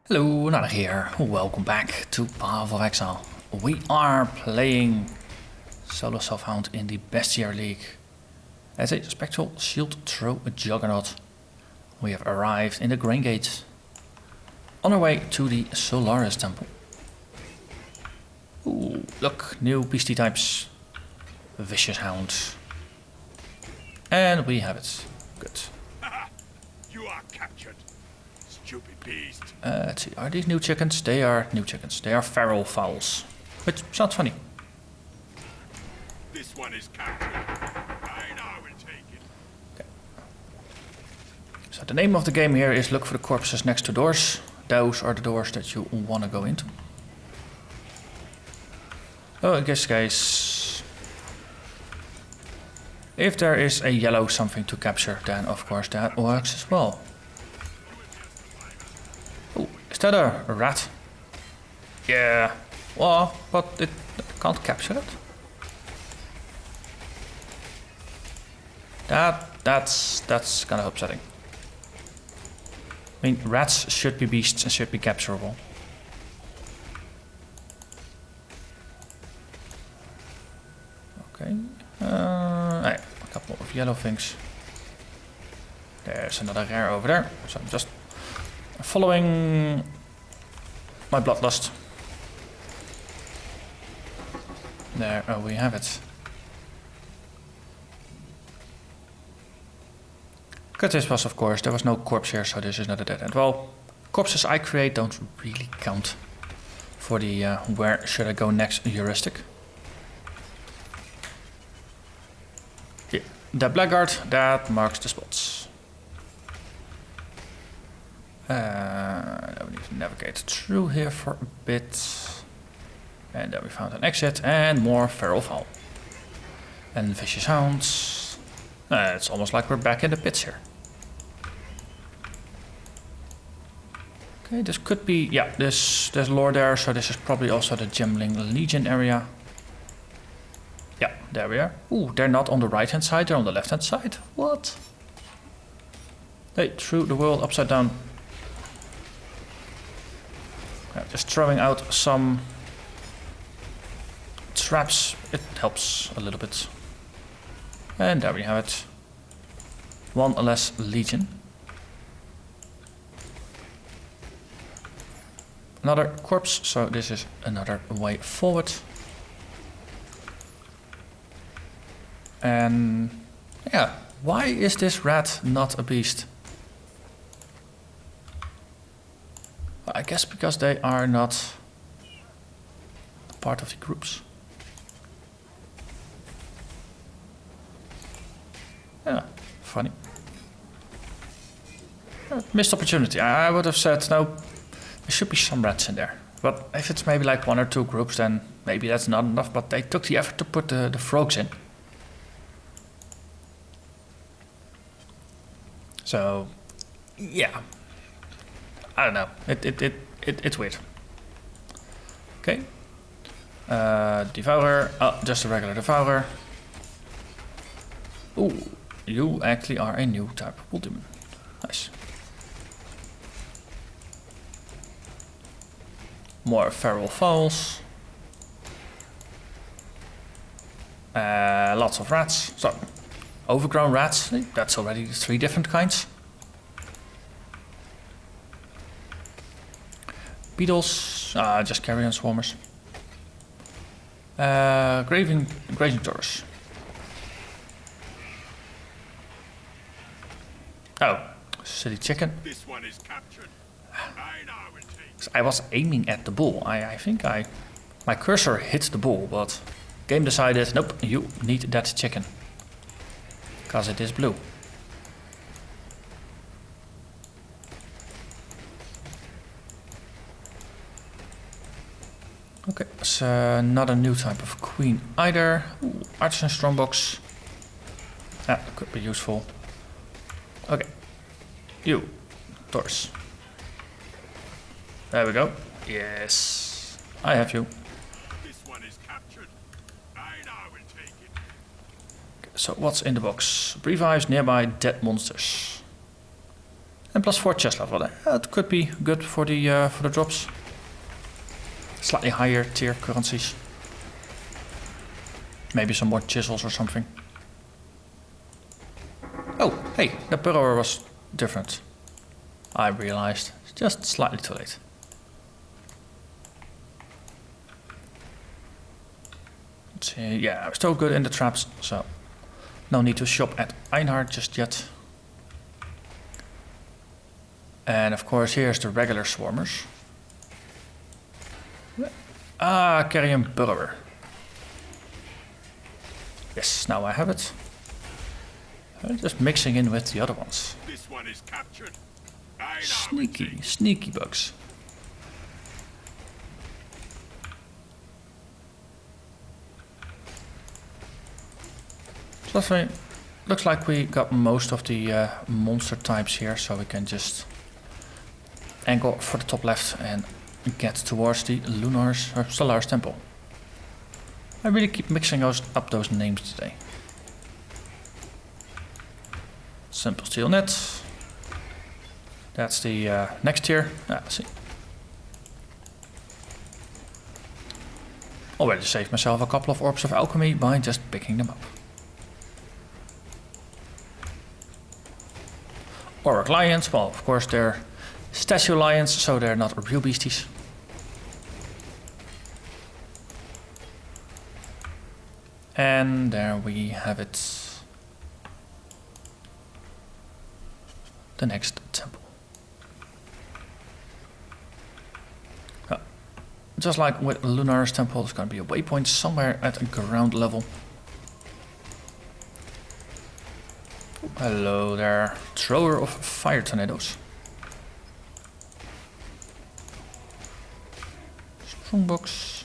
Hello, Narnach here. Welcome back to Path of Exile. We are playing solo self-hound in the Bestiary League as a Spectral Shield Throw Juggernaut. We have arrived in the Grain Gate on our way to the Solaris temple. Ooh, look, new beastie types. Vicious Hound. And we have it. Good. You are captured, stupid beast. Let's see, are these new chickens? They are new chickens. They are feral fowls. Which sounds funny. This one is captured. I will take it. Okay. So the name of the game here is look for the corpses next to doors. Those are the doors that you want to go into. Oh, in this case, if there is a yellow something to capture, then of course that works as well. Oh, is that a rat? Yeah. Well, but it can't capture it. That's kind of upsetting. I mean, rats should be beasts and should be capturable. Okay. A couple of yellow things. There's another rare over there. So I'm just following my bloodlust. There we have it. Good this was, of course, there was no corpse here, so this is not a dead end. Well, corpses I create don't really count for the where should I go next heuristic. Yeah, the blackguard, that marks the spots. Then we need to navigate through here for a bit. And then we found an exit and more feral fowl. And vicious hounds. It's almost like we're back in the pits here. Okay, this could be, yeah, there's lore there, so this is probably also the Gemling Legion area. Yeah, there we are. Ooh, they're not on the right hand side, they're on the left hand side. What? They threw the world upside down. Yeah, just throwing out some traps, it helps a little bit. And there we have it. One less legion. Another corpse, so this is another way forward. And yeah, why is this rat not a beast? I guess because they are not part of the groups. Yeah, funny. Missed opportunity. I would have said, no, there should be some rats in there. But if it's maybe like one or two groups, then maybe that's not enough. But they took the effort to put the frogs in. So, yeah. I don't know. It's weird. Okay. Devourer. Oh, just a regular devourer. Ooh. You actually are a new type of demon. Nice. More feral fowls. Lots of rats. So, overgrown rats. That's already 3 different kinds. Beetles. Just carrion swarmers. Grazing taurus. Oh, silly chicken. This one is captured. I will take it. I was aiming at the bull. I think my cursor hit the bull, but game decided, nope, you need that chicken. Because it is blue. Okay, so not a new type of queen either. Ooh, artisan strongbox. That could be useful. Okay, you, Taurus. There we go. Yes, I have you. This one is captured. I will take it. Okay, so what's in the box? Revives nearby dead monsters. And +4 chest level. That could be good for the drops. Slightly higher tier currencies. Maybe some more chisels or something. Oh, hey, the burrower was different. I realized. Just slightly too late. Let's see. Yeah, I'm still good in the traps, so no need to shop at Einhard just yet. And of course, here's the regular swarmers. Ah, carrion burrower. Yes, now I have it. Just mixing in with the other ones. This one is captured. Sneaky, sneaky bugs. So looks like we got most of the monster types here, so we can just angle for the top left and get towards the Lunaris or Solaris temple. I really keep mixing up those names today. Simple steel net. That's the next tier. Let's see. Already saved myself a couple of orbs of alchemy by just picking them up. Orc lions, well, of course they're statue lions, so they're not real beasties. And there we have it. The next temple. Just like with Lunaris temple, there's going to be a waypoint somewhere at ground level. Hello there, thrower of fire tornadoes. Strongbox.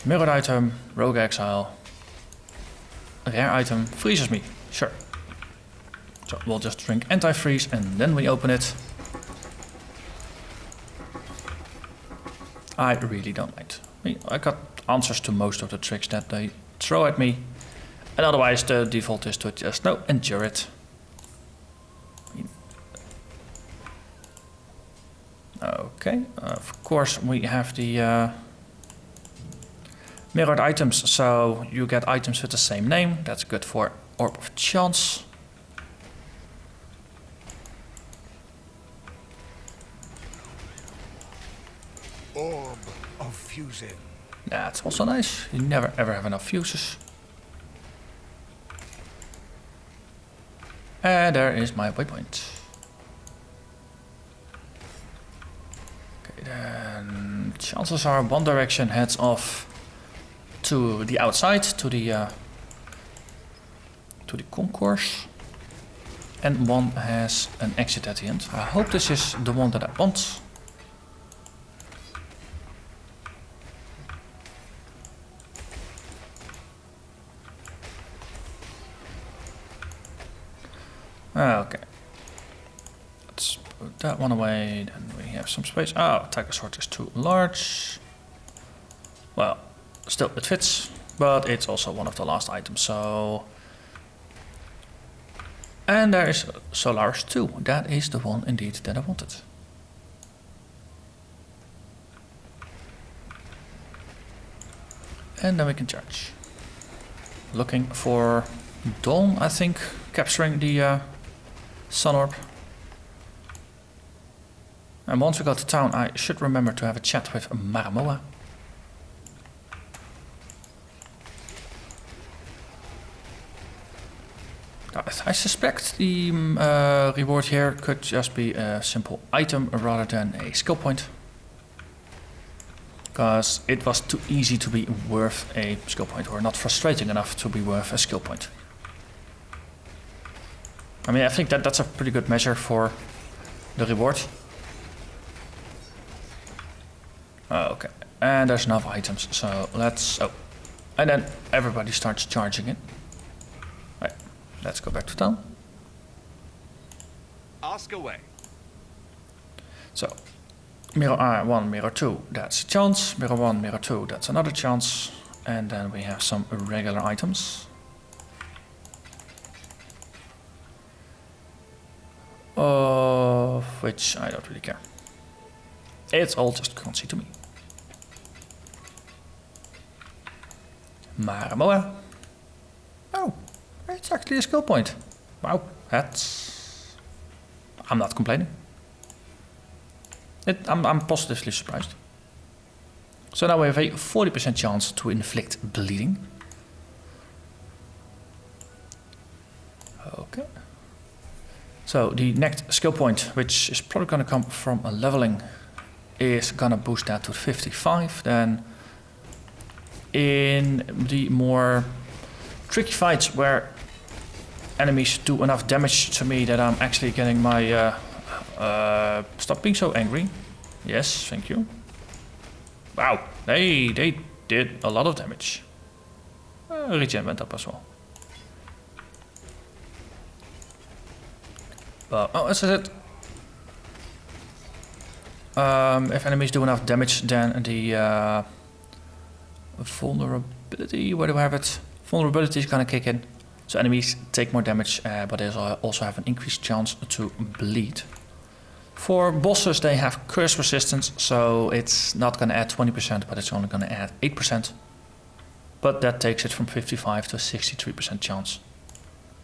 Mirrored item, rogue exile. Rare item, freezes me, sure. So we'll just drink anti-freeze and then we open it. I really don't mind. I got answers to most of the tricks that they throw at me. And otherwise the default is to just endure it. Okay, of course we have the mirrored items, so you get items with the same name. That's good for Orb of Chance. Orb of fusing. That's also nice. You never ever have enough fuses. And there is my waypoint. Okay, then chances are one direction heads off to the outside, to the concourse, and one has an exit at the end. I hope this is the one that I want. Okay, let's put that one away, then we have some space. Oh, Tiger Sword is too large. Well, still it fits, but it's also one of the last items, so... And there is Solaris 2, that is the one indeed that I wanted. And then we can charge. Looking for Dawn, I think, capturing the Sun Orb. And once we go to town, I should remember to have a chat with Maramoa. I suspect the reward here could just be a simple item rather than a skill point. Because it was too easy to be worth a skill point, or not frustrating enough to be worth a skill point. I mean, I think that's a pretty good measure for the reward. Okay, and there's enough items, so let's... Oh, and then everybody starts charging it. Right, let's go back to town. Ask away. So, mirror 1, mirror 2, that's a chance. Mirror 1, mirror 2, that's another chance. And then we have some regular items. Of which I don't really care. It's all just currency to me. Maramoa. Oh, it's actually a skill point. Wow, that's... I'm not complaining. I'm positively surprised. So now we have a 40% chance to inflict bleeding. Okay. So the next skill point, which is probably going to come from a leveling, is going to boost that to 55. Then in the more tricky fights where enemies do enough damage to me that I'm actually getting my... stop being so angry. Yes, thank you. Wow, they did a lot of damage. Regen went up as well. But, oh, as I said, if enemies do enough damage, then the vulnerability, where do I have it? Vulnerability is gonna kick in. So enemies take more damage, but they also have an increased chance to bleed. For bosses, they have curse resistance, so it's not gonna add 20%, but it's only gonna add 8%. But that takes it from 55 to 63% chance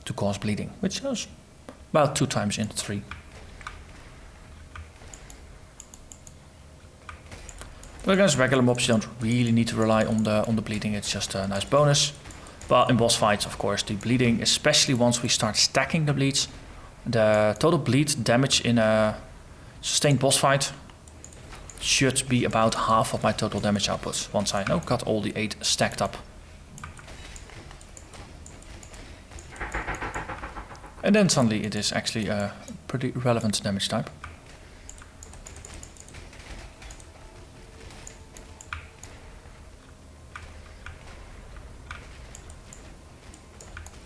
to cause bleeding, which is about 2 times in 3. But against regular mobs, you don't really need to rely on the bleeding. It's just a nice bonus. But in boss fights, of course, the bleeding, especially once we start stacking the bleeds, the total bleed damage in a sustained boss fight should be about half of my total damage output once I got all the 8 stacked up. And then suddenly it is actually a pretty relevant damage type.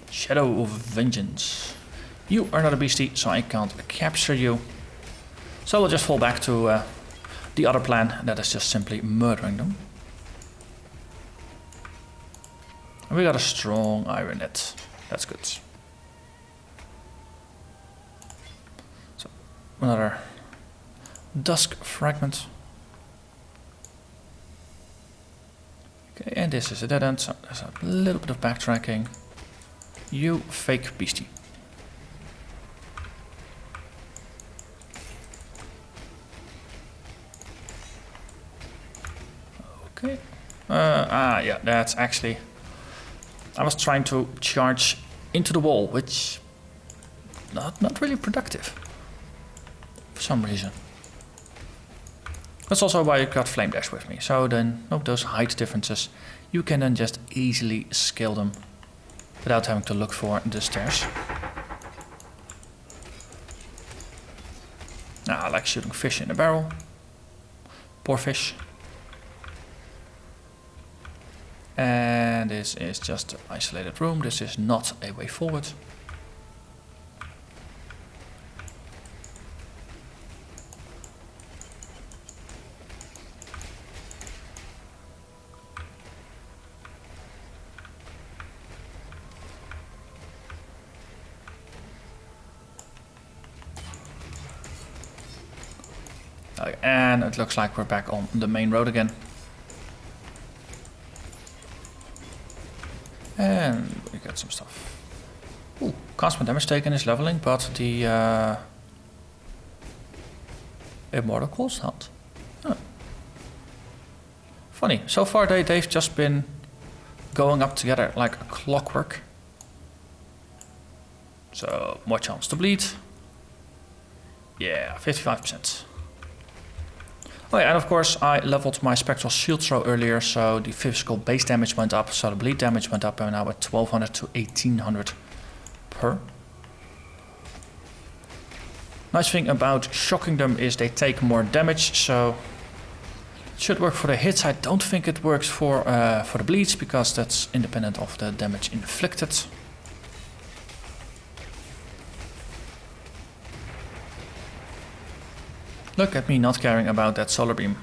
Shadow of Vengeance. You are not a beastie, so I can't capture you. So we'll just fall back to the other plan, that is just simply murdering them. And we got a strong iron net. That's good. So another dusk fragment. Okay, and this is a dead end, so there's a little bit of backtracking. You fake beastie. Okay. Yeah, that's actually... I was trying to charge into the wall, which... Not really productive. For some reason. That's also why I got Flame Dash with me. So then, those height differences, you can then just easily scale them without having to look for the stairs. Now, I like shooting fish in a barrel. Poor fish. And this is just an isolated room. This is not a way forward. And it looks like we're back on the main road again. And we get some stuff. Ooh, constant damage taken is leveling, but the Immortal Cold's not. Huh. Funny, so far they've just been going up together like a clockwork. So, more chance to bleed. Yeah, 55%. Oh yeah, and of course I leveled my Spectral Shield Throw earlier, so the physical base damage went up, so the bleed damage went up, and now at 1200 to 1800 per. Nice thing about shocking them is they take more damage, so it should work for the hits. I don't think it works for the bleeds, because that's independent of the damage inflicted. Look at me not caring about that solar beam.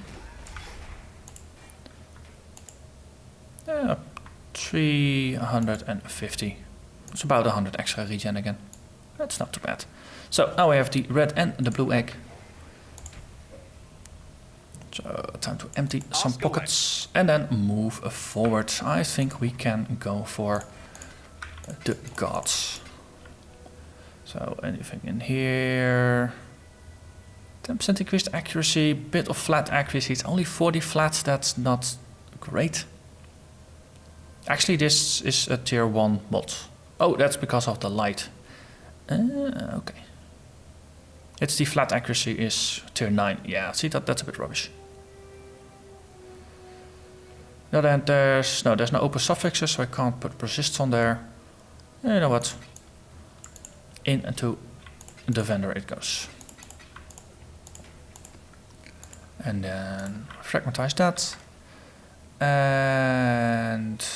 350. It's about 100 extra regen again. That's not too bad. So now we have the red and the blue egg. So time to empty some pockets and then move forward. I think we can go for the gods. So anything in here. 10% increased accuracy, bit of flat accuracy. It's only 40 flats, that's not great. Actually, this is a tier 1 mod. Oh, that's because of the light. Okay. It's the flat accuracy is tier 9. Yeah, see that's a bit rubbish. No, then there's no open suffixes, so I can't put persists on there. You know what? Into the vendor it goes. And then fragmentize that. And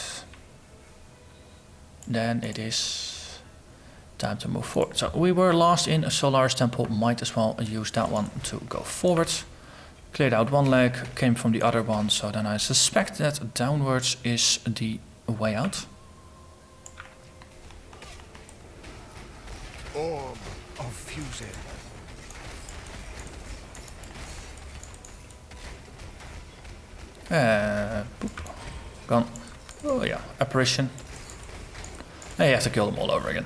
then it is time to move forward. So we were last in a Solaris temple, might as well use that one to go forward. Cleared out one leg, came from the other one, so then I suspect that downwards is the way out. Orb of fusing. Boop. Gone. Oh yeah, apparition. And you have to kill them all over again.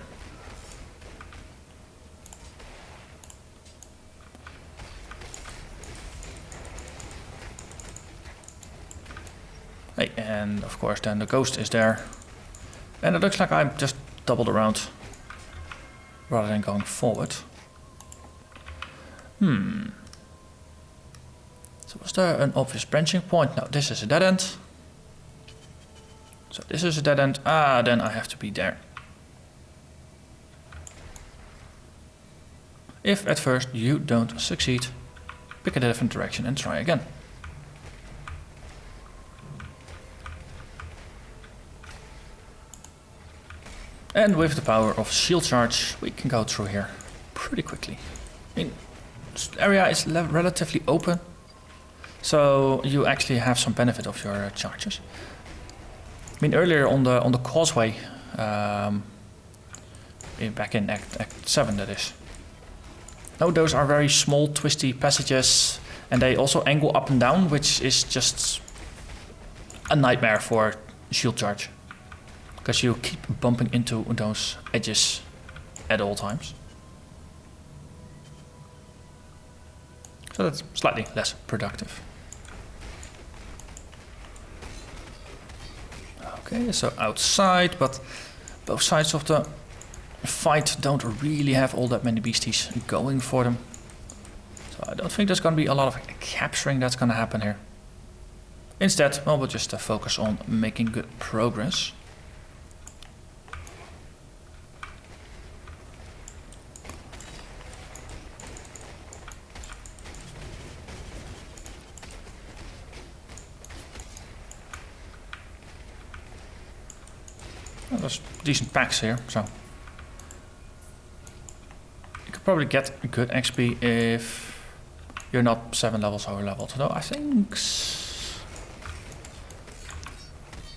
Hey, and of course then the ghost is there. And it looks like I'm just doubled around rather than going forward. So was there an obvious branching point? No, this is a dead end. So this is a dead end. Then I have to be there. If at first you don't succeed, pick a different direction and try again. And with the power of shield charge, we can go through here pretty quickly. I mean, this area is relatively open, so you actually have some benefit of your charges. I mean, earlier on the causeway, back in Act 7 that is. No, those are very small twisty passages, and they also angle up and down, which is just a nightmare for shield charge. Because you keep bumping into those edges at all times. So that's slightly less productive. Okay, so outside, but both sides of the fight don't really have all that many beasties going for them. So I don't think there's going to be a lot of capturing that's going to happen here. Instead, well, we'll just focus on making good progress. Well, there's decent packs here, so you could probably get good XP if you're not 7 levels over leveled. Though I think,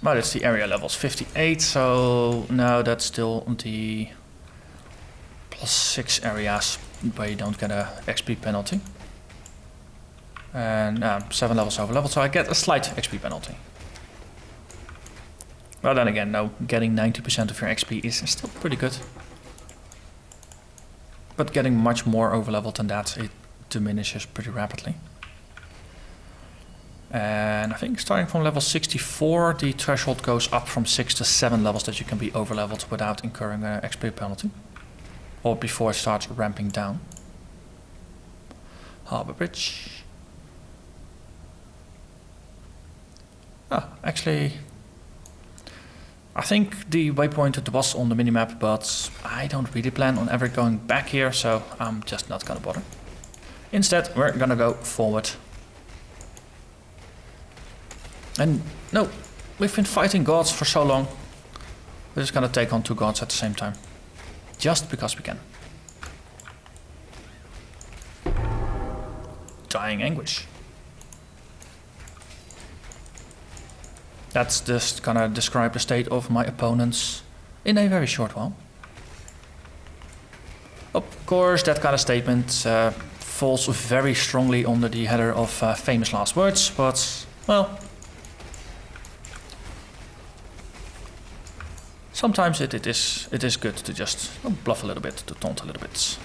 well, it's the area levels 58, so no, that's still the +6 areas where you don't get a XP penalty. And 7 levels over leveled, so I get a slight XP penalty. Well, then again, no, getting 90% of your XP is still pretty good. But getting much more overleveled than that, it diminishes pretty rapidly. And I think starting from level 64, the threshold goes up from 6 to 7 levels that you can be overleveled without incurring an XP penalty. Or before it starts ramping down. Harbor Bridge. Actually, I think the waypoint was on the minimap, but I don't really plan on ever going back here, so I'm just not gonna bother. Instead, we're gonna go forward. And no, we've been fighting gods for so long. We're just gonna take on 2 gods at the same time. Just because we can. Dying Anguish. That's just gonna describe the state of my opponents in a very short while. Of course, that kind of statement falls very strongly under the header of famous last words, but, well, sometimes it is good to just bluff a little bit, to taunt a little bit.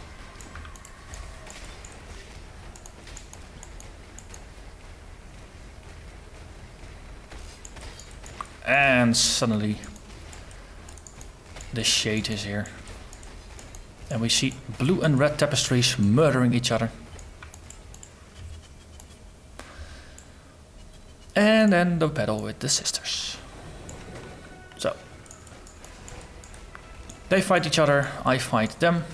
And suddenly the shade is here. And we see blue and red tapestries murdering each other. And then the battle with the sisters. So they fight each other, I fight them.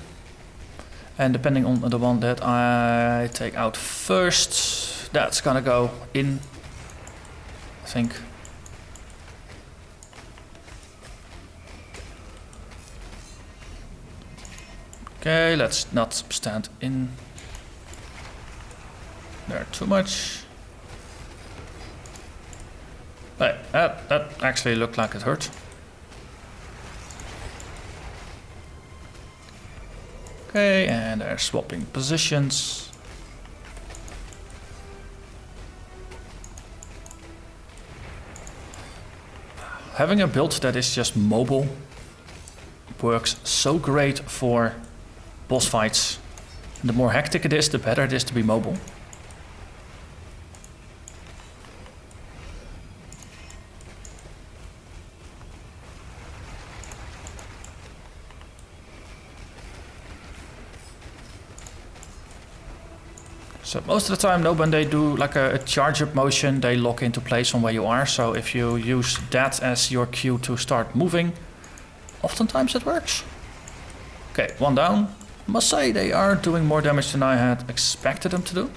And depending on the one that I take out first, that's gonna go in, I think. Okay, let's not stand in there too much. Hey, that actually looked like it hurt. Okay, and they're swapping positions. Having a build that is just mobile works so great for boss fights. The more hectic it is, the better it is to be mobile. So most of the time, when they do like a charge up motion, they lock into place on where you are. So if you use that as your cue to start moving, oftentimes it works. Okay, one down. Must say they are doing more damage than I had expected them to do.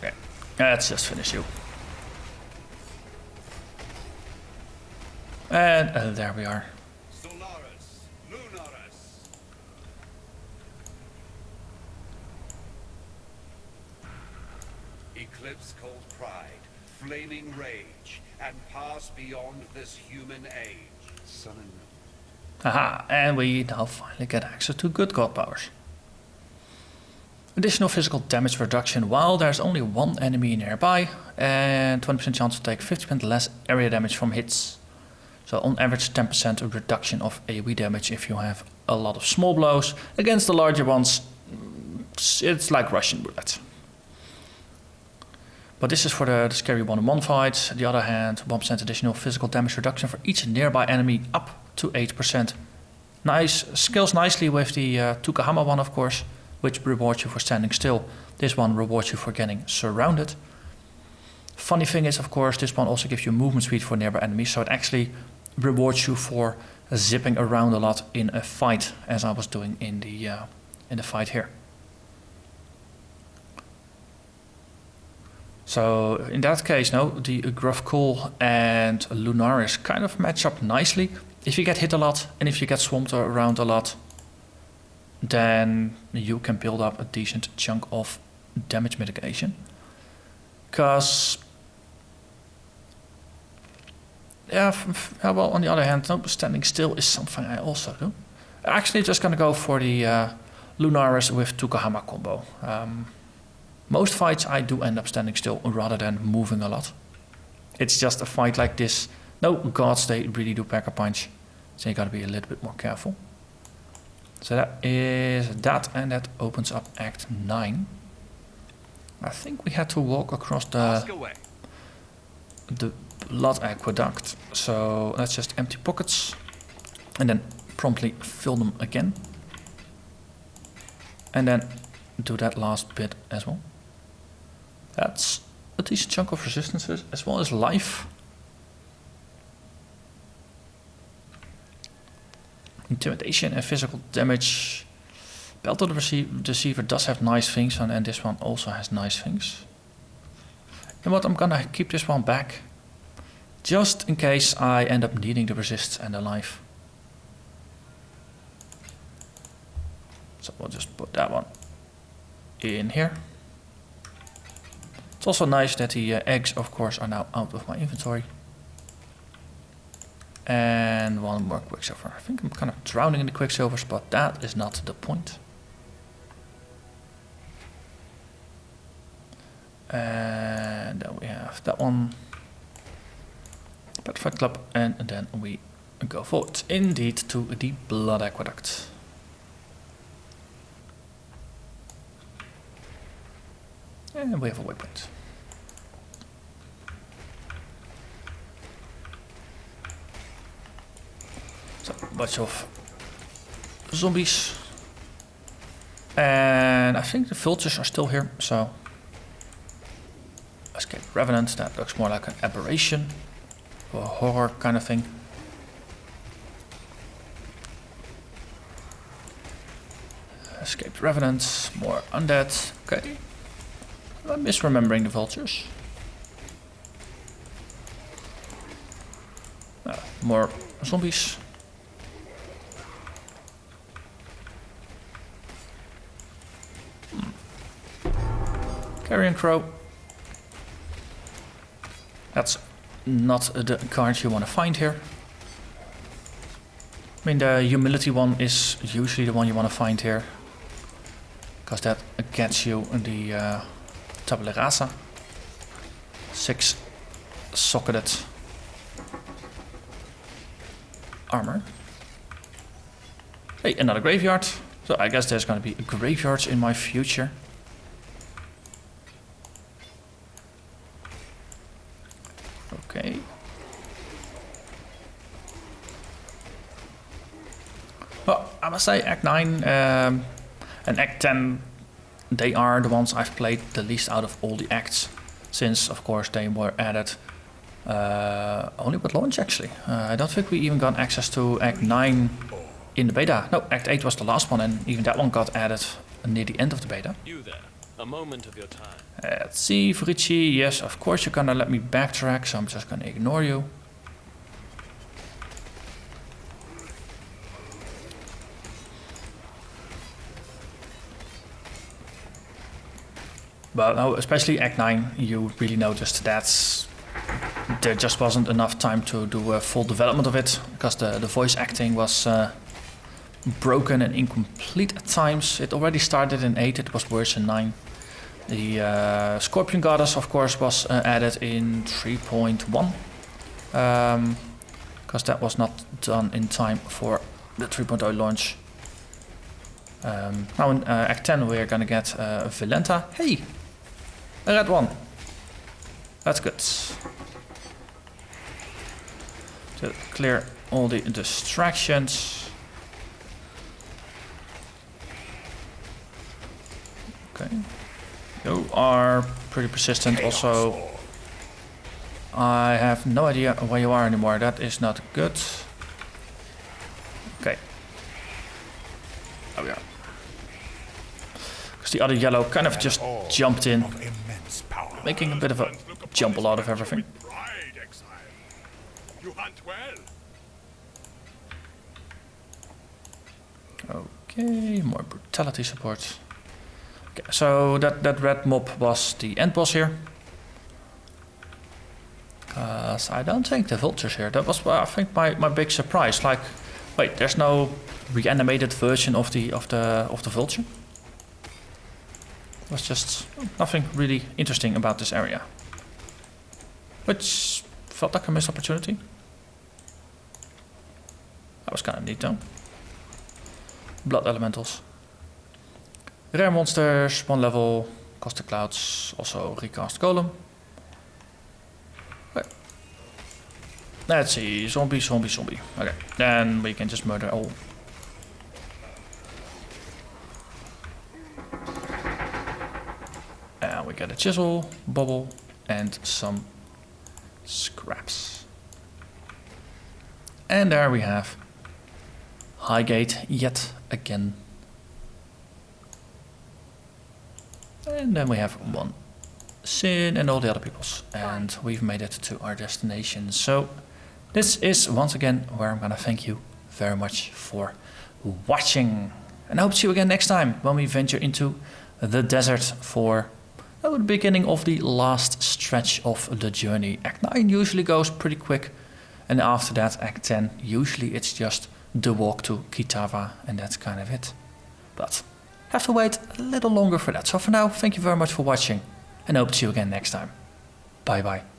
Okay, let's just finish you. And there we are. Solaris, Lunaris. Eclipse cold pride, flaming rage, and pass beyond this human age. Son and moon. Haha, and we now finally get access to good god powers. Additional physical damage reduction while there's only one enemy nearby, and 20% chance to take 50% less area damage from hits. So on average 10% reduction of AoE damage if you have a lot of small blows. Against the larger ones, it's like Russian roulette. But this is for the scary 1-on-1 fights. On the other hand, 1% additional physical damage reduction for each nearby enemy up to 8%. Nice, scales nicely with the Tukahama one, of course, which rewards you for standing still. This one rewards you for getting surrounded. Funny thing is, of course, this one also gives you movement speed for nearby enemies, so it actually rewards you for zipping around a lot in a fight, as I was doing in the fight here. So in that case, no, the Grufcool and Lunaris kind of match up nicely. If you get hit a lot and if you get swamped around a lot, then you can build up a decent chunk of damage mitigation. Because, yeah, well, on the other hand, no, standing still is something I also do. Actually, just gonna go for the Lunaris with Tukahama combo. Most fights I do end up standing still rather than moving a lot. It's just a fight like this. No gods, they really do pack a punch. So you gotta be a little bit more careful. So that is that, and that opens up Act 9. I think we had to walk across the blood aqueduct. So let's just empty pockets and then promptly fill them again. And then do that last bit as well. That's a decent chunk of resistances as well as life. Intimidation and physical damage. Belt of the Deceiver does have nice things, and this one also has nice things. And what, I'm gonna keep this one back, just in case I end up needing the resist and the life. So we'll just put that one in here. It's also nice that the eggs, of course, are now out of my inventory. And one more quicksilver. I think I'm kind of drowning in the quicksilvers, but that is not the point. And then we have that one. Petrified Club, and then we go forward, indeed, to the Blood Aqueduct. And we have a waypoint. So, bunch of zombies. And I think the vultures are still here, so... Escape Revenant, that looks more like an aberration. Or a horror kind of thing. Escaped Revenants, more undead. Okay. I'm misremembering the vultures. More zombies. Carrion Crow. That's not the card you want to find here. I mean, the humility one is usually the one you want to find here. Because that gets you the tabula rasa. 6 socketed armor. Hey, another graveyard. So I guess there's going to be graveyards in my future. Okay. Well, I must say Act 9 and Act 10, they are the ones I've played the least out of all the acts. Since, of course, they were added only with launch, actually. I don't think we even got access to Act 9 in the beta. No, Act 8 was the last one, and even that one got added near the end of the beta. You there, a moment of your time. Let's see, Fritchie. Yes, of course you're gonna let me backtrack, so I'm just gonna ignore you. But no, especially Act 9, you really noticed that there just wasn't enough time to do a full development of it, because the voice acting was broken and incomplete at times. It already started in 8, it was worse in 9. The Scorpion Goddess, of course, was added in 3.1, because that was not done in time for the 3.0 launch. Now in Act 10 we're gonna get Valenta. Hey! A red one. That's good. To clear all the distractions. Okay. You are pretty persistent also. I have no idea where you are anymore. That is not good. Okay. There we are. Because the other yellow kind of just jumped in, making a bit of a jumble out of everything. Okay, more brutality support. Okay, so that red mob was the end boss here. Because I don't think the vultures here. That was, I think, my big surprise. Like, wait, there's no reanimated version of the vulture. It was just nothing really interesting about this area, which felt like a missed opportunity. That was kind of neat though. Blood elementals, rare monsters, 1 level, caustic clouds, also recast golem. Okay. Let's see, zombie. Okay, then we can just murder all. And we get a chisel, bubble, and some scraps. And there we have Highgate yet again. And then we have 1 sin and all the other peoples. And we've made it to our destination. So this is once again where I'm gonna thank you very much for watching. And I hope to see you again next time when we venture into the desert for the beginning of the last stretch of the journey. Act 9 usually goes pretty quick, and after that Act 10 usually it's just the walk to Kitava and that's kind of it. But have to wait a little longer for that. So for now, thank you very much for watching and hope to see you again next time. Bye bye.